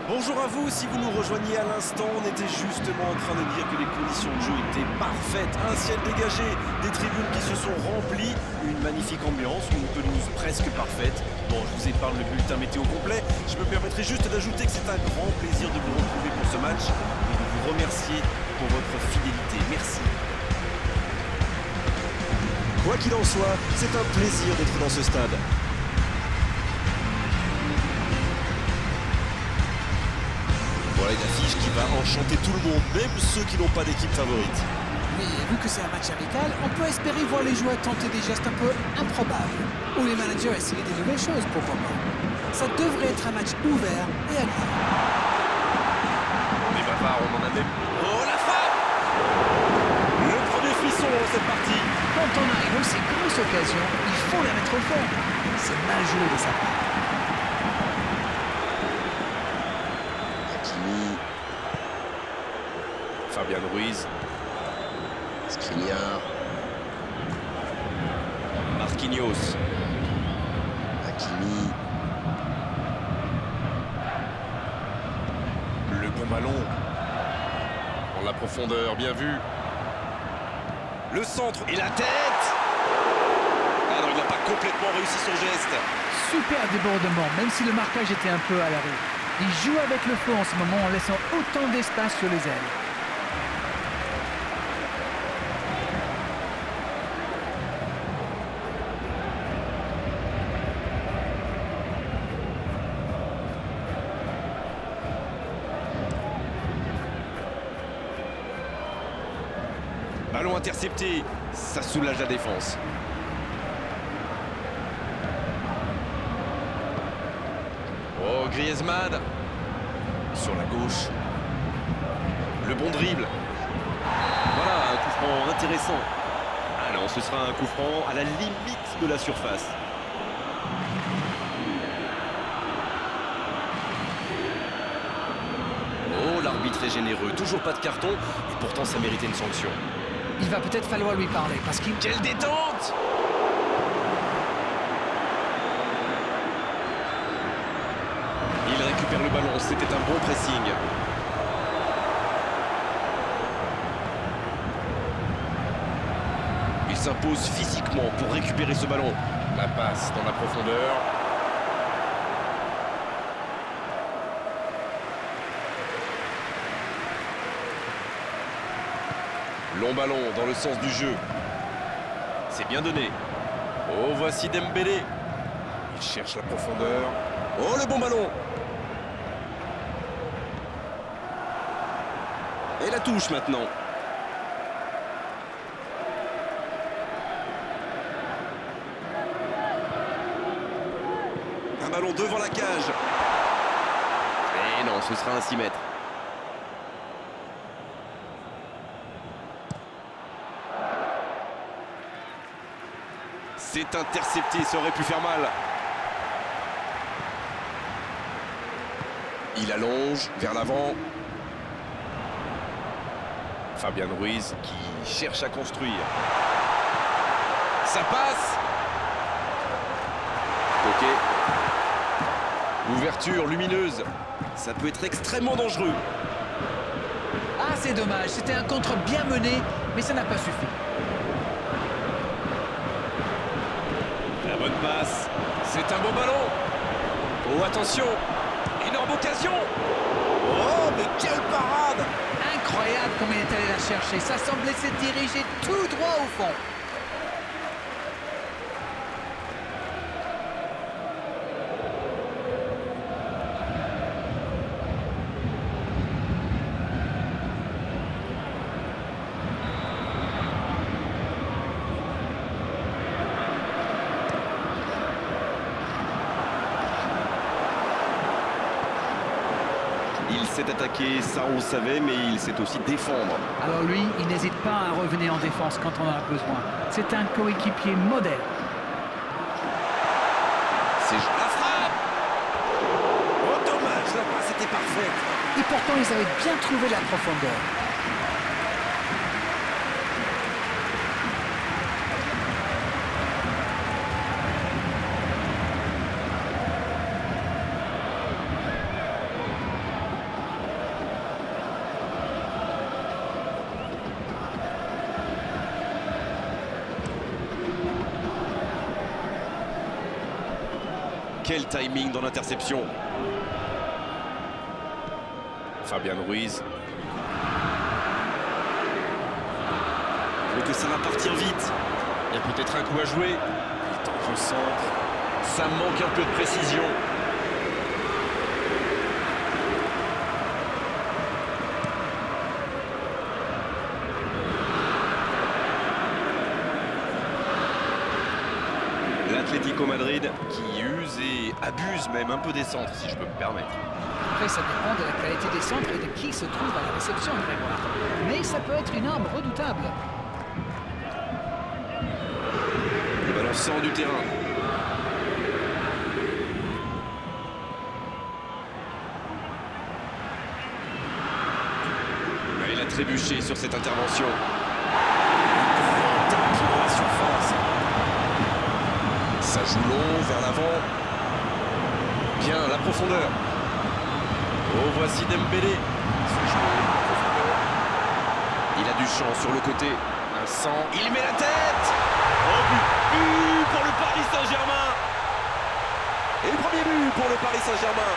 Bonjour à vous, si vous nous rejoignez à l'instant, on était justement en train de dire que les conditions de jeu étaient parfaites. Un ciel dégagé, des tribunes qui se sont remplies, une magnifique ambiance, une pelouse presque parfaite. Bon, je vous épargne le bulletin météo complet. Je me permettrai juste d'ajouter que c'est un grand plaisir de vous retrouver pour ce match et de vous remercier pour votre fidélité. Merci. Quoi qu'il en soit, c'est un plaisir d'être dans ce stade. Voilà une affiche qui va enchanter tout le monde, même ceux qui n'ont pas d'équipe favorite. Oui, vu que c'est un match amical, on peut espérer voir les joueurs tenter des gestes un peu improbables, ou les managers essayer des nouvelles choses, pourquoi pas. Ça devrait être un match ouvert et agréable. Mais bavard, on en a même... Oh la frappe! Le premier frisson dans cette partie. Quand on arrive aux ces grosses occasions, il faut la mettre au fond. C'est mal joué de sa part. Hakimi. Fabian Ruiz. Skriniar. Marquinhos. Hakimi. Le bon ballon. En la profondeur, bien vu. Le centre et la tête. Ah non, il n'a pas complètement réussi son geste. Super débordement, même si le marquage était un peu à la rue. Il joue avec le feu en ce moment en laissant autant d'espace sur les ailes. Ballon intercepté, ça soulage la défense. Oh, Griezmann. Sur la gauche. Le bon dribble. Voilà, un coup franc intéressant. Ah non, ce sera un coup franc à la limite de la surface. Oh, l'arbitre est généreux. Toujours pas de carton, et pourtant ça méritait une sanction. Il va peut-être falloir lui parler, parce qu'il... Quelle détente! Il récupère le ballon, c'était un bon pressing. Il s'impose physiquement pour récupérer ce ballon. La passe dans la profondeur. Long ballon dans le sens du jeu. C'est bien donné. Oh, voici Dembélé. Il cherche la profondeur. Oh, le bon ballon. Et la touche maintenant. Un ballon devant la cage. Et non, ce sera un 6 mètres. C'est intercepté, ça aurait pu faire mal. Il allonge vers l'avant. Fabian Ruiz qui cherche à construire. Ça passe. Ok. Ouverture lumineuse. Ça peut être extrêmement dangereux. Ah, c'est dommage, c'était un contre bien mené, mais ça n'a pas suffi. La bonne passe. C'est un beau ballon. Oh, attention. Énorme occasion. Oh, mais quelle parade! Incroyable comme il est allé la chercher, ça semblait se diriger tout droit au fond. Il s'est attaqué, ça on le savait, mais il sait aussi défendre. Alors lui, il n'hésite pas à revenir en défense quand on en a besoin. C'est un coéquipier modèle. C'est la frappe. Oh dommage, la passe était parfaite. Et pourtant, ils avaient bien trouvé la profondeur. Quel timing dans l'interception. Fabian Ruiz. Mais que ça va partir vite. Il y a peut-être un coup à jouer. Il tente le centre. Ça manque un peu de précision. L'Atlético Madrid qui use et abuse même un peu des centres, si je peux me permettre. Après, ça dépend de la qualité des centres et de qui se trouve à la réception, Grégoire. Mais ça peut être une arme redoutable. Le ballon sort du terrain. Il a trébuché sur cette intervention. Grand tapis dans la surface. Ça joue long vers l'avant. Bien, la profondeur. Oh, voici Dembélé. Il a du champ sur le côté. Un centre. Il met la tête. Oh, but pour le Paris Saint-Germain. Et le premier but pour le Paris Saint-Germain.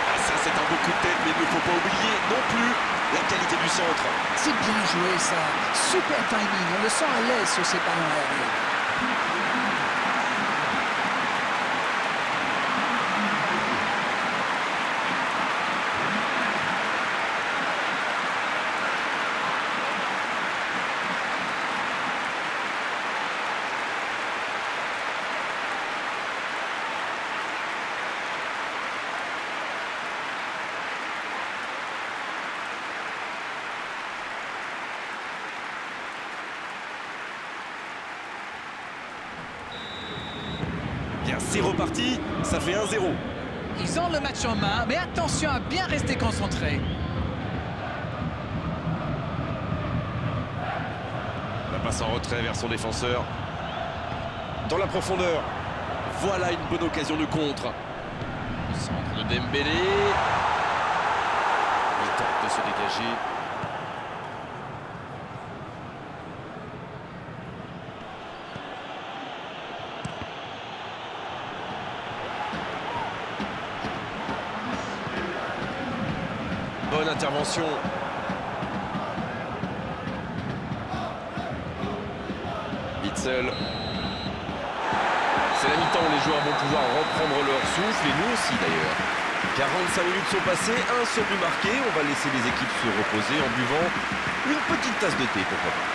Ah, ça, c'est un beau coup de tête, mais il ne faut pas oublier non plus la qualité du centre. C'est bien joué, ça. Super timing. On le sent à l'aise sur ces ballons aériens. Bien, c'est reparti, ça fait 1-0. Ils ont le match en main, mais attention à bien rester concentré. La passe en retrait vers son défenseur. Dans la profondeur. Voilà une bonne occasion de contre. Le centre de Dembélé. Il tente de se dégager. Bonne intervention. Witsel. C'est la mi-temps, les joueurs vont pouvoir reprendre leur souffle, et nous aussi d'ailleurs. 45 minutes sont passées, un seul but marqué. On va laisser les équipes se reposer en buvant une petite tasse de thé, pourquoi pas.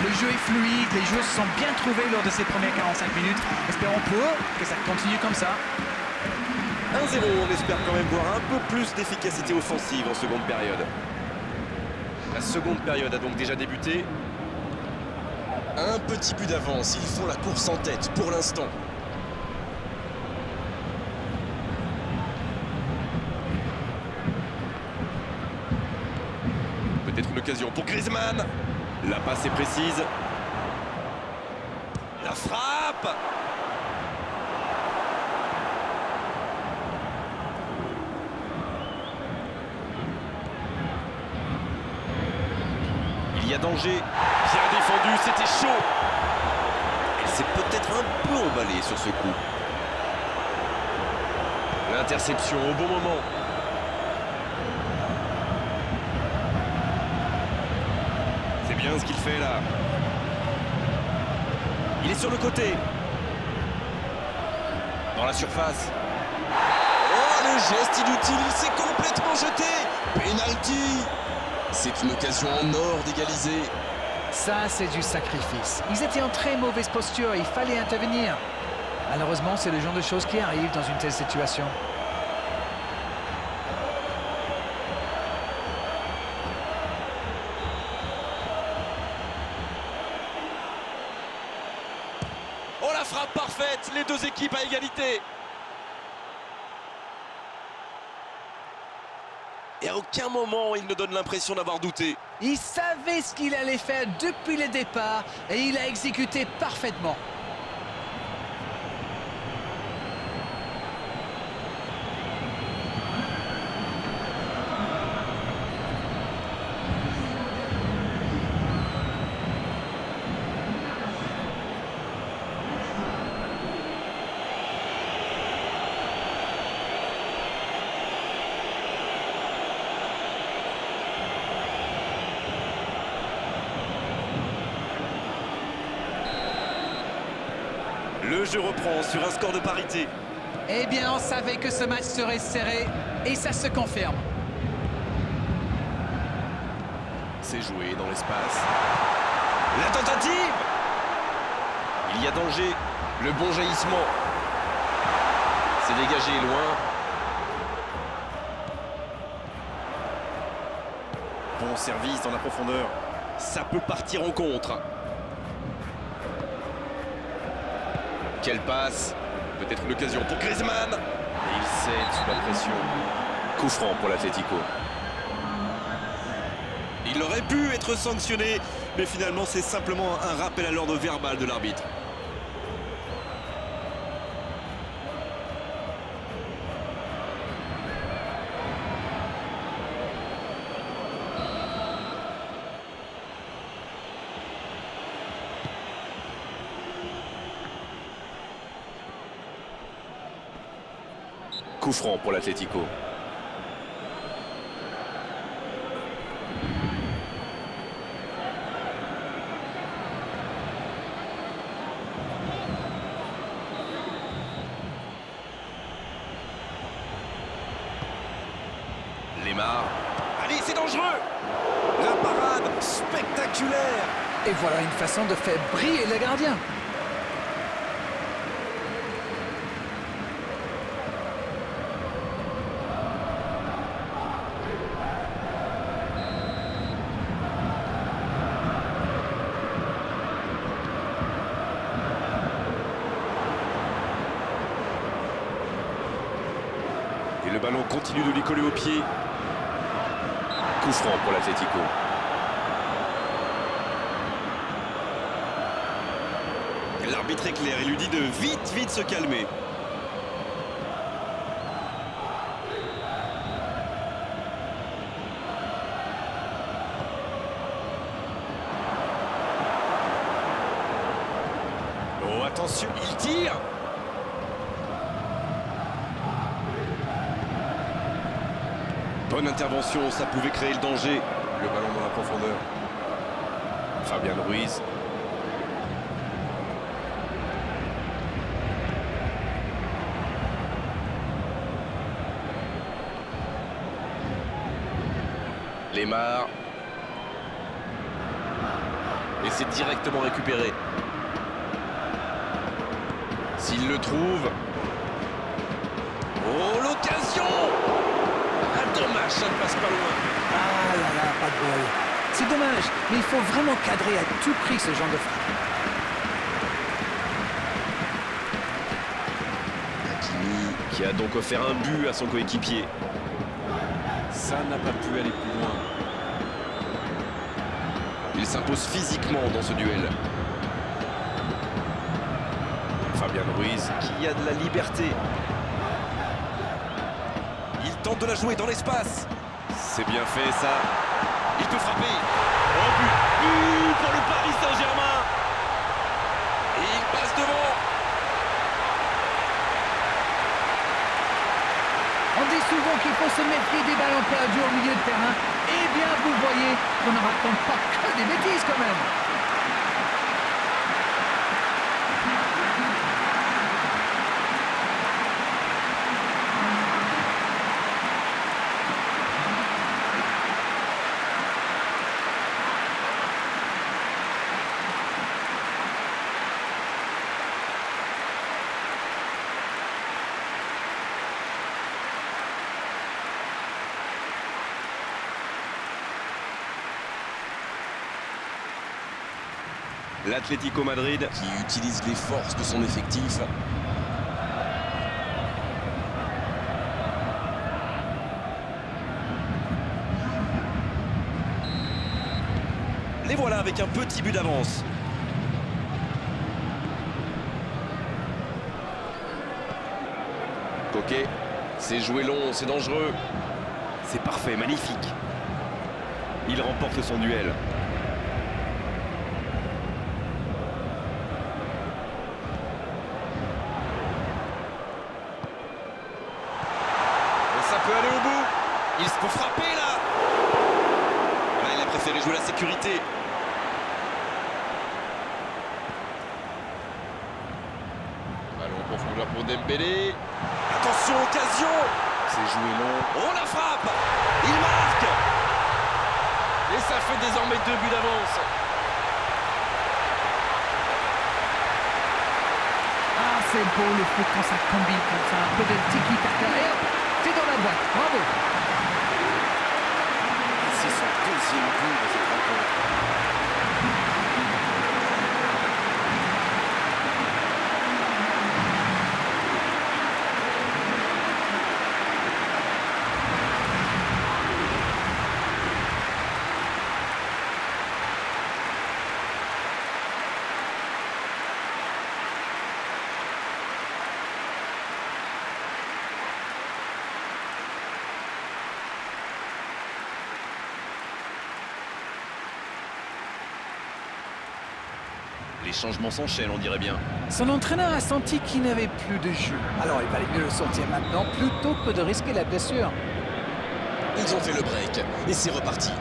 Le jeu est fluide, les joueurs se sont bien trouvés lors de ces premières 45 minutes. Espérons pour eux que ça continue comme ça. 1-0, on espère quand même voir un peu plus d'efficacité offensive en seconde période. La seconde période a donc déjà débuté. Un petit but d'avance, ils font la course en tête pour l'instant. Peut-être une occasion pour Griezmann. La passe est précise. La frappe. Il y a danger. Bien défendu, c'était chaud. Elle s'est peut-être un peu emballée sur ce coup. L'interception au bon moment. C'est bien ce qu'il fait là. Il est sur le côté. Dans la surface. Oh, le geste inutile, il s'est complètement jeté. Penalty. C'est une occasion en or d'égaliser. Ça, c'est du sacrifice. Ils étaient en très mauvaise posture, il fallait intervenir. Malheureusement, c'est le genre de choses qui arrivent dans une telle situation. Oh, la frappe parfaite, les deux équipes à égalité. Et à aucun moment, il ne donne l'impression d'avoir douté. Il savait ce qu'il allait faire depuis le départ et il a exécuté parfaitement. Le jeu reprend sur un score de parité. Eh bien, on savait que ce match serait serré et ça se confirme. C'est joué dans l'espace. La tentative! Il y a danger. Le bon jaillissement. C'est dégagé loin. Bon service dans la profondeur. Ça peut partir en contre. Quelle passe. Peut-être une occasion pour Griezmann. Et il cède sous la pression. Coup franc pour l'Atlético. Il aurait pu être sanctionné, mais finalement c'est simplement un rappel à l'ordre verbal de l'arbitre. Coup franc pour l'Atlético. Lemar. Allez, c'est dangereux! La parade spectaculaire! Et voilà une façon de faire briller le gardien. Et le ballon continue de lui coller au pied. Coup franc pour l'Atlético. L'arbitre est clair et lui dit de vite se calmer. Oh, attention, il tire! Bonne intervention, ça pouvait créer le danger. Le ballon dans la profondeur. Fabian Ruiz. Lemar. Et c'est directement récupéré. S'il le trouve. Oh, l'occasion! Ah, dommage, ça ne passe pas loin. Ah là là, pas de bol. C'est dommage, mais il faut vraiment cadrer à tout prix ce genre de frappe. Hakimi qui a donc offert un but à son coéquipier. Ça n'a pas pu aller plus loin. Il s'impose physiquement dans ce duel. Fabian Ruiz qui a de la liberté. Il tente de la jouer dans l'espace. C'est bien fait ça. Il peut frapper. Oh, but pour le Paris Saint-Germain. Et il passe devant. On dit souvent qu'il faut se méfier des ballons perdus au milieu de terrain. Eh bien, vous voyez qu'on ne raconte pas que des bêtises quand même. L'Atlético Madrid qui utilise les forces de son effectif. Les voilà avec un petit but d'avance. Coquet, c'est joué long, c'est dangereux. C'est parfait, magnifique. Il remporte son duel. Ça peut aller au bout. Il faut frapper là. Là, il a préféré jouer la sécurité. profondeur pour Dembélé. Attention, occasion. C'est joué long. Oh, la frappe. Il marque. Et ça fait désormais 2 buts d'avance. Ah, c'est beau le foot quand ça combine comme ça. Un peu de tiki-taka. Et hop, c'est dans la boîte. Bravo. C'est son deuxième but de cette rencontre. Les changements s'enchaînent, on dirait bien. Son entraîneur a senti qu'il n'avait plus de jus. Alors il valait mieux le sortir maintenant plutôt que de risquer la blessure. Ils ont fait le break et c'est reparti.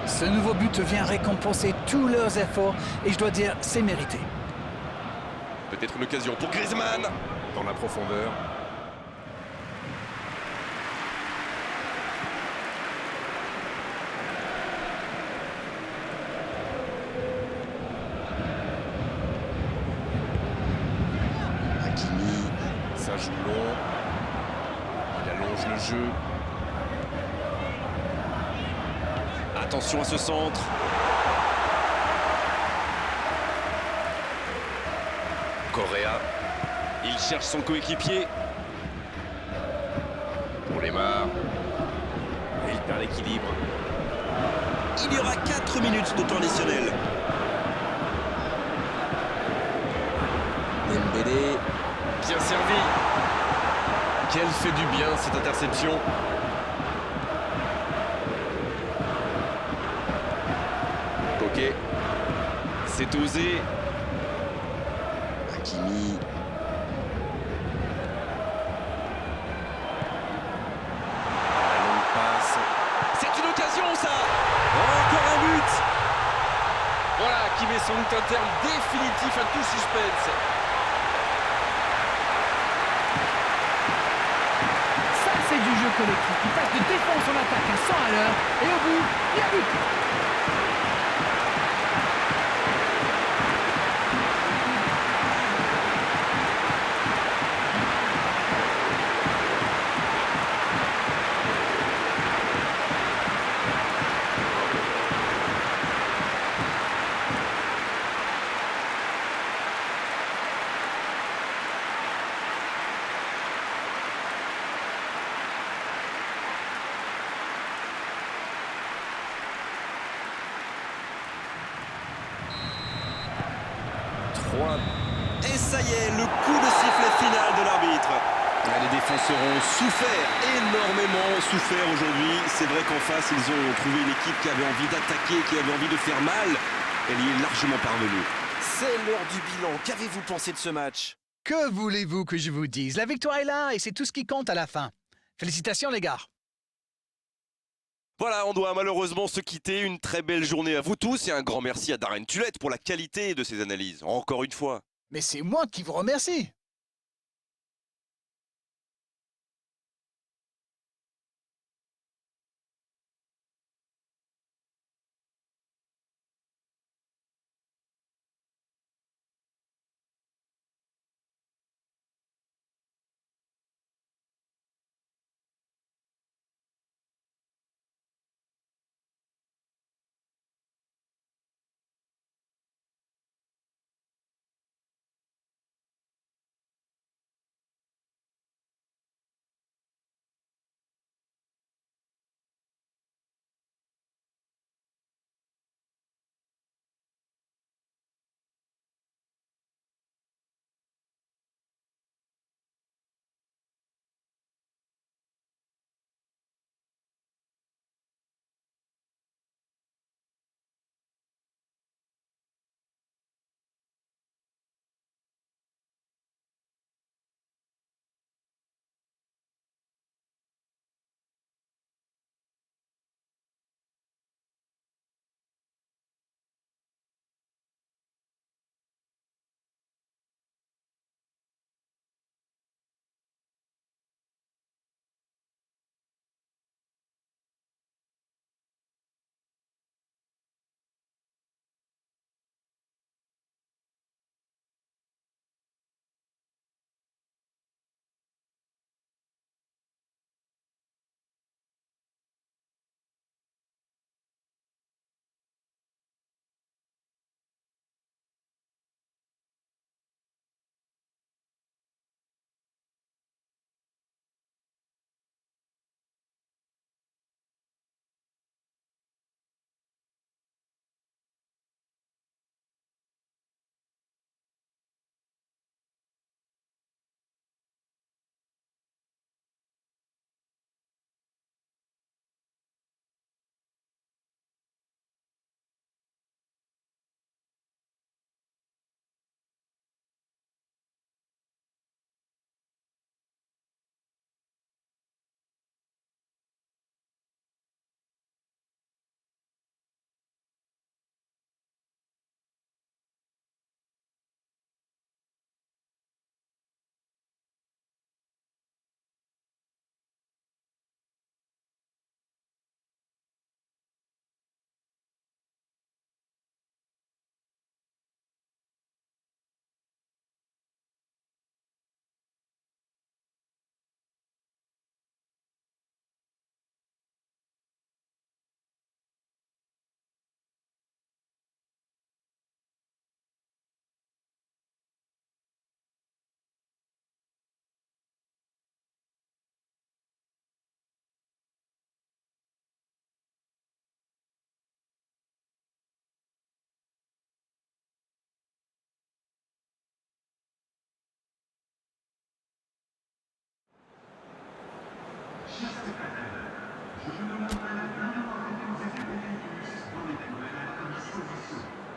Ce nouveau but vient récompenser tous leurs efforts et je dois dire, c'est mérité. Peut-être une occasion pour Griezmann. Dans la profondeur. Hakimi. Ça joue long. Il allonge le jeu. Attention à ce centre. Correa. Il cherche son coéquipier. Pour les marres. Et il perd l'équilibre. Il y aura 4 minutes de temps additionnel. Dembélé. Bien servi. Quelle fait du bien cette interception. Ok. C'est osé. Hakimi. La longue passe. C'est une occasion ça. Encore un but. Voilà qui met sans doute un terme définitif à tout suspense. Ça, c'est du jeu collectif. Il passe de défense en attaque à 100 à l'heure. Et au bout, il y a but. Et ça y est, le coup de sifflet final de l'arbitre. Les défenseurs ont souffert, énormément souffert aujourd'hui. C'est vrai qu'en face, ils ont trouvé une équipe qui avait envie d'attaquer, qui avait envie de faire mal. Elle y est largement parvenue. C'est l'heure du bilan. Qu'avez-vous pensé de ce match? Que voulez-vous que je vous dise? La victoire est là et c'est tout ce qui compte à la fin. Félicitations les gars. Voilà, on doit malheureusement se quitter. Une très belle journée à vous tous et un grand merci à Darren Tulette pour la qualité de ses analyses. Encore une fois. Mais c'est moi qui vous remercie.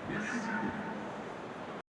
Merci beaucoup.